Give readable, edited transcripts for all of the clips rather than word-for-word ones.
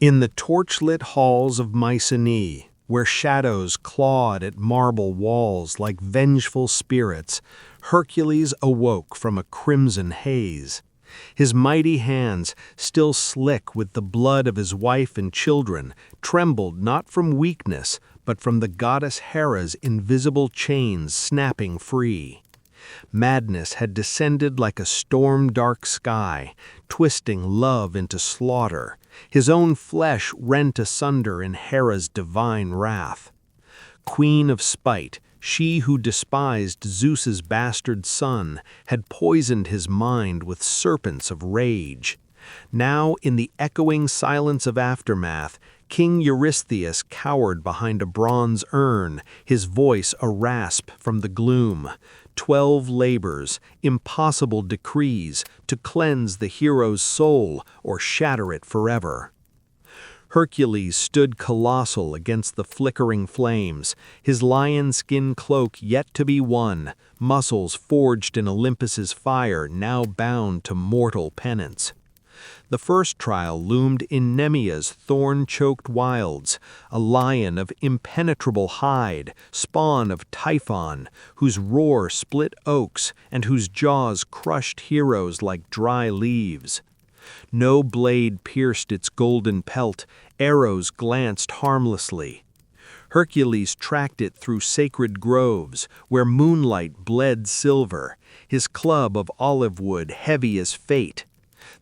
In the torchlit halls of Mycenae, where shadows clawed at marble walls like vengeful spirits, Hercules awoke from a crimson haze. His mighty hands, still slick with the blood of his wife and children, trembled not from weakness, but from the goddess Hera's invisible chains snapping free. Madness had descended like a storm-dark sky, twisting love into slaughter, his own flesh rent asunder in Hera's divine wrath. Queen of spite, she who despised Zeus's bastard son, had poisoned his mind with serpents of rage. Now, in the echoing silence of aftermath, King Eurystheus cowered behind a bronze urn, his voice a rasp from the gloom. 12 labors, impossible decrees, to cleanse the hero's soul or shatter it forever. Hercules stood colossal against the flickering flames, his lion-skin cloak yet to be won, muscles forged in Olympus's fire now bound to mortal penance. The first trial loomed in Nemea's thorn-choked wilds, a lion of impenetrable hide, spawn of Typhon, whose roar split oaks and whose jaws crushed heroes like dry leaves. No blade pierced its golden pelt, arrows glanced harmlessly. Hercules tracked it through sacred groves, where moonlight bled silver, his club of olive wood heavy as fate.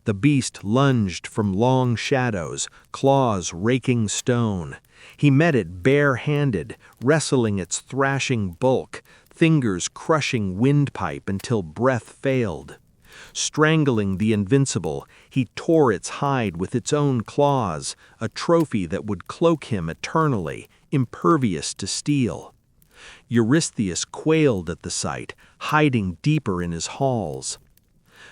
The beast lunged from long shadows, claws raking stone. He met it bare-handed, wrestling its thrashing bulk, fingers crushing windpipe until breath failed. Strangling the invincible, he tore its hide with its own claws, a trophy that would cloak him eternally, impervious to steel. Eurystheus quailed at the sight, hiding deeper in his halls.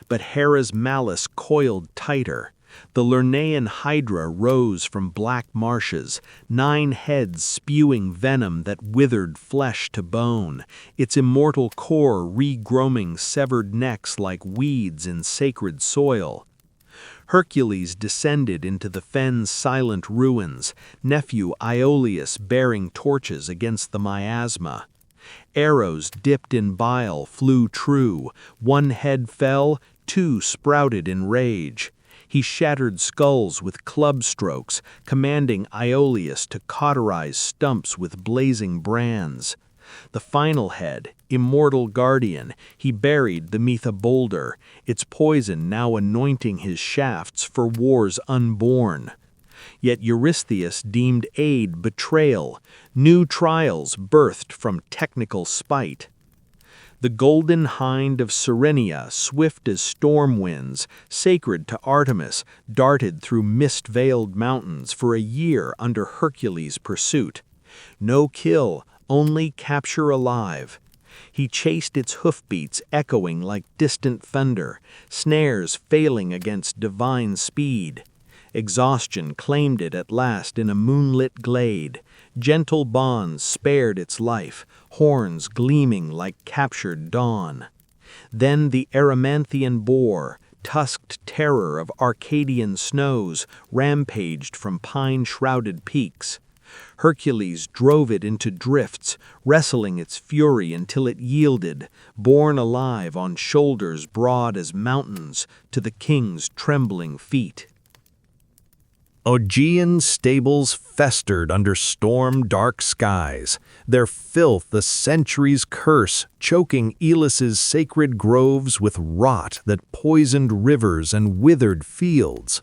But Hera's malice coiled tighter. The Lernaean Hydra rose from black marshes, 9 heads spewing venom that withered flesh to bone, its immortal core regrowing severed necks like weeds in sacred soil. Hercules descended into the fen's silent ruins, nephew Iolaus bearing torches against the miasma. Arrows dipped in bile flew true, 1 head fell, 2 sprouted in rage. He shattered skulls with club strokes, commanding Iolaus to cauterize stumps with blazing brands. The final head, immortal guardian, he buried beneath a boulder, its poison now anointing his shafts for wars unborn. Yet Eurystheus deemed aid betrayal, new trials birthed from technical spite. The golden hind of Cerynea, swift as storm winds, sacred to Artemis, darted through mist-veiled mountains for a year under Hercules' pursuit. No kill, only capture alive. He chased its hoofbeats echoing like distant thunder, snares failing against divine speed. Exhaustion claimed it at last in a moonlit glade. Gentle bonds spared its life, horns gleaming like captured dawn. Then the Erymanthian boar, tusked terror of Arcadian snows, rampaged from pine-shrouded peaks. Hercules drove it into drifts, wrestling its fury until it yielded, borne alive on shoulders broad as mountains, to the king's trembling feet. Augean stables festered under storm-dark skies, their filth a century's curse, choking Elis's sacred groves with rot that poisoned rivers and withered fields.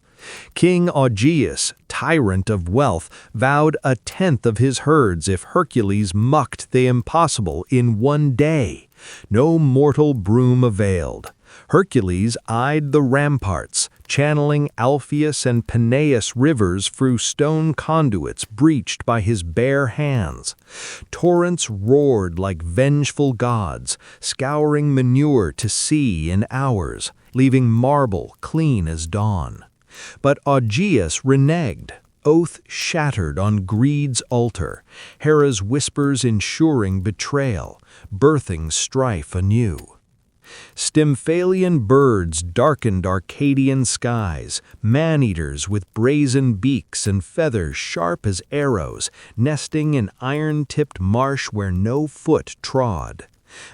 King Augeas, tyrant of wealth, vowed 1/10 of his herds if Hercules mucked the impossible in 1 day. No mortal broom availed. Hercules eyed the ramparts, channeling Alpheus and Peneus rivers through stone conduits breached by his bare hands. Torrents roared like vengeful gods, scouring manure to sea in hours, leaving marble clean as dawn. But Augeas reneged, oath shattered on greed's altar, Hera's whispers ensuring betrayal, birthing strife anew. Stymphalian birds darkened Arcadian skies, man-eaters with brazen beaks and feathers sharp as arrows, nesting in iron-tipped marsh where no foot trod.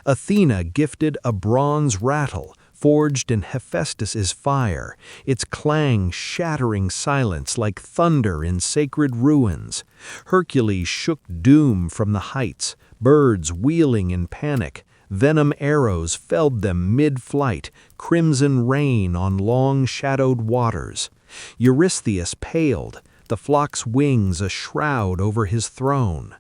Athena gifted a bronze rattle, forged in Hephaestus's fire, its clang shattering silence like thunder in sacred ruins. Hercules shook doom from the heights, birds wheeling in panic. Venom arrows felled them mid-flight, crimson rain on long-shadowed waters. Eurystheus paled, the flock's wings a shroud over his throne.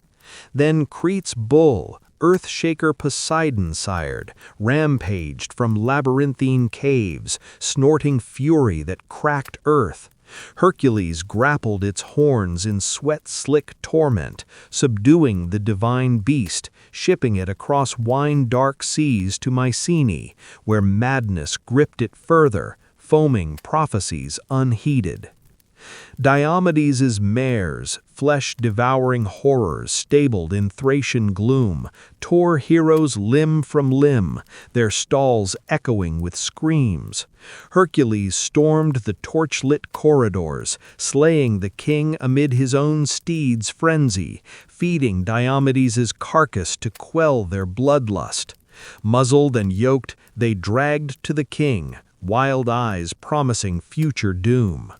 Then Crete's bull, earth-shaker Poseidon sired, rampaged from labyrinthine caves, snorting fury that cracked earth. Hercules grappled its horns in sweat-slick torment, subduing the divine beast, shipping it across wine-dark seas to Mycenae, where madness gripped it further, foaming prophecies unheeded. Diomedes' mares, flesh-devouring horrors stabled in Thracian gloom, tore heroes limb from limb, their stalls echoing with screams. Hercules stormed the torchlit corridors, slaying the king amid his own steeds' frenzy, feeding Diomedes' carcass to quell their bloodlust. Muzzled and yoked, they dragged to the king, wild eyes promising future doom.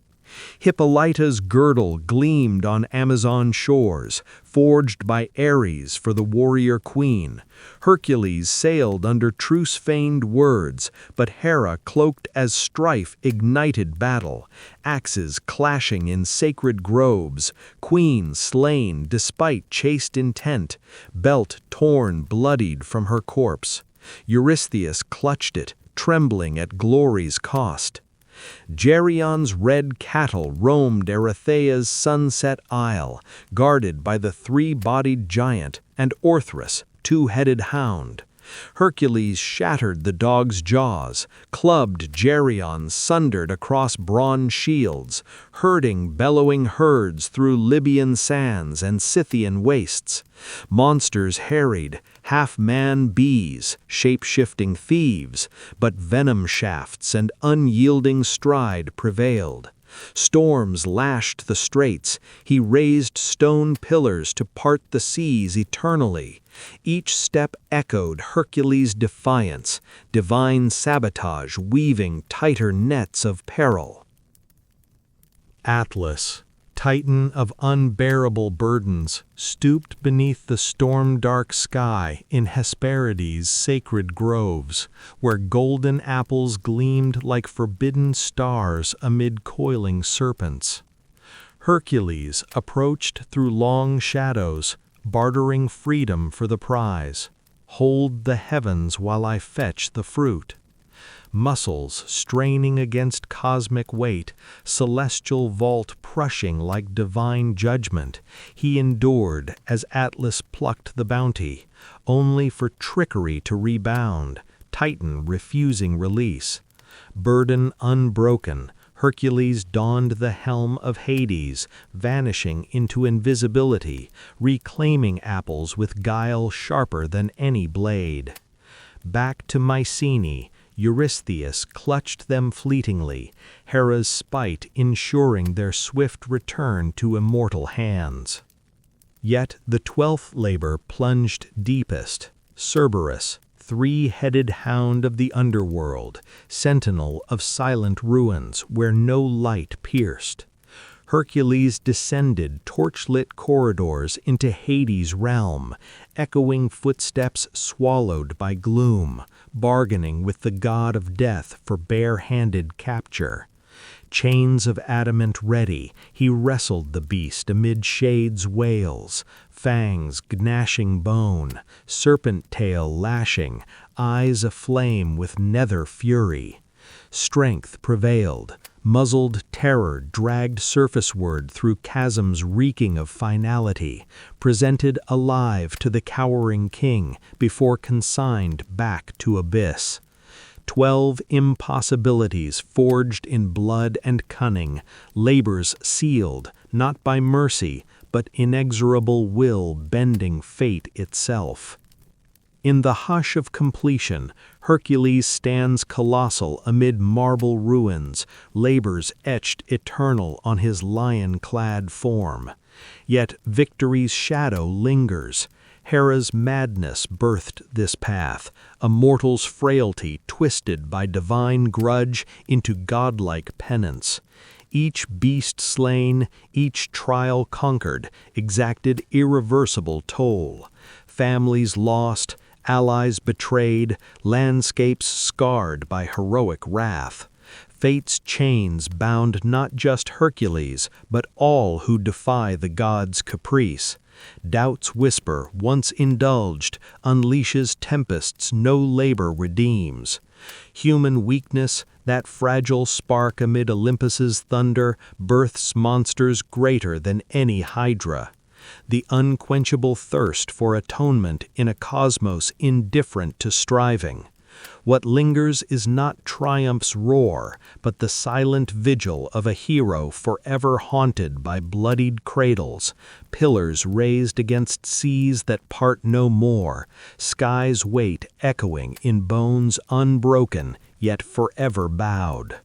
Hippolyta's girdle gleamed on Amazon shores, forged by Ares for the warrior queen. Hercules sailed under truce-feigned words, but Hera cloaked as strife ignited battle, axes clashing in sacred groves, queen slain despite chaste intent, belt torn bloodied from her corpse. Eurystheus clutched it, trembling at glory's cost. Gerion's red cattle roamed Erythea's sunset isle, guarded by the three-bodied giant and Orthrus, two-headed hound. Hercules shattered the dog's jaws, clubbed Geryon sundered across bronze shields, herding bellowing herds through Libyan sands and Scythian wastes. Monsters harried, half-man bees, shape-shifting thieves, but venom shafts and unyielding stride prevailed. Storms lashed the straits, he raised stone pillars to part the seas eternally. Each step echoed Hercules' defiance, divine sabotage weaving tighter nets of peril. Atlas, Titan of unbearable burdens, stooped beneath the storm-dark sky in Hesperides' sacred groves, where golden apples gleamed like forbidden stars amid coiling serpents. Hercules approached through long shadows, bartering freedom for the prize. Hold the heavens while I fetch the fruit. Muscles straining against cosmic weight, celestial vault prushing like divine judgment, he endured as Atlas plucked the bounty, only for trickery to rebound, Titan refusing release. Burden unbroken, Hercules donned the helm of Hades, vanishing into invisibility, reclaiming apples with guile sharper than any blade. Back to Mycenae, Eurystheus clutched them fleetingly, Hera's spite ensuring their swift return to immortal hands. Yet the 12th labor plunged deepest, Cerberus, three-headed hound of the underworld, sentinel of silent ruins where no light pierced. Hercules descended torchlit corridors into Hades' realm, echoing footsteps swallowed by gloom, bargaining with the god of death for bare-handed capture. Chains of adamant ready, he wrestled the beast amid shades' wails, fangs gnashing bone, serpent tail lashing, eyes aflame with nether fury. Strength prevailed. Muzzled terror dragged surfaceward through chasms reeking of finality, presented alive to the cowering king before consigned back to abyss. 12 impossibilities forged in blood and cunning, labors sealed, not by mercy, but inexorable will bending fate itself. In the hush of completion, Hercules stands colossal amid marble ruins, labors etched eternal on his lion-clad form. Yet victory's shadow lingers. Hera's madness birthed this path, a mortal's frailty twisted by divine grudge into godlike penance. Each beast slain, each trial conquered, exacted irreversible toll. Families lost, allies betrayed, landscapes scarred by heroic wrath. Fate's chains bound not just Hercules, but all who defy the gods' caprice. Doubt's whisper, once indulged, unleashes tempests no labor redeems. Human weakness, that fragile spark amid Olympus's thunder, births monsters greater than any Hydra. The unquenchable thirst for atonement in a cosmos indifferent to striving. What lingers is not triumph's roar, but the silent vigil of a hero forever haunted by bloodied cradles, pillars raised against seas that part no more, skies' weight echoing in bones unbroken, yet forever bowed.